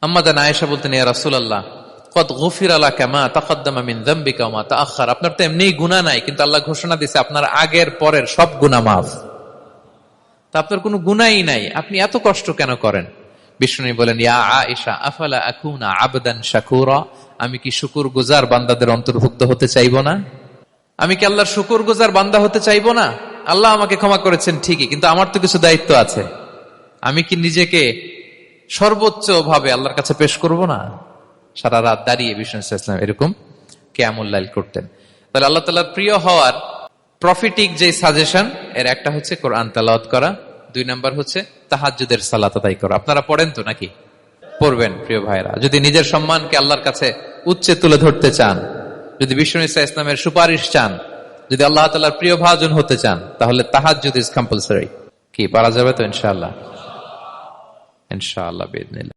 আম্মা জান আয়েশা বলতেন, ইয়া রাসূলুল্লাহ কদ গুফিরা লাকা মা তাকদ্দামা মিন যামবিকা ওয়া মা তাআখার। আপনার তো এমনিই গুনাহ নাই, কিন্তু আল্লাহ ঘোষণা দিয়েছে আপনার আগের পরের সব গুনাহ মাফ। তা আপনার কোনো গুনাহই নাই, আপনি এত কষ্ট কেন করেন? বিষ্ণু বলেন, ইয়া আয়েশা আফালা আকুনা আবদান শাকুরা, আমি কি শুকরগুজার বান্দাদের অন্তর্ভুক্ত হতে চাইবো না? আমি কি আল্লাহর শুকরগুজার বান্দা হতে চাইবো না? আল্লাহ আমাকে ক্ষমা করেছেন ঠিকই, কিন্তু আমার তো কিছু দায়িত্ব আছে। আমি কি নিজেকে সর্বোচ্চ ভাবে আল্লাহর কাছে পেশ করব না? সারা রাত দাঁড়িয়ে বিষ্ণু ইসলাম এরকম কিয়ামুল লাইল করতেন। তাহলে আল্লাহ তাআলার প্রিয় হওয়ার প্রফিটিক যে সাজেশন, এর একটা হচ্ছে কোরআন তেলাওয়াত করা, 2 নাম্বার হচ্ছে তাহাজ্জুদের সালাত আদায় করা। আপনারা পড়েন তো নাকি? পড়বেন প্রিয় ভাইরা। যদি নিজের সম্মানকে আল্লাহর কাছে উচ্চে তুলে ধরতে চান, যদি বিষ্ণু ইসলামের সুপারিশ চান, যদি আল্লাহ তাআলার প্রিয় ভাজন হতে চান, তাহলে তাহাজ্জুদ ইজ কম্পালসরি। কি পারা যাবে তো? ইনশাআল্লাহ, ইনশাআল্লাহ বিইذنিল্লাহ।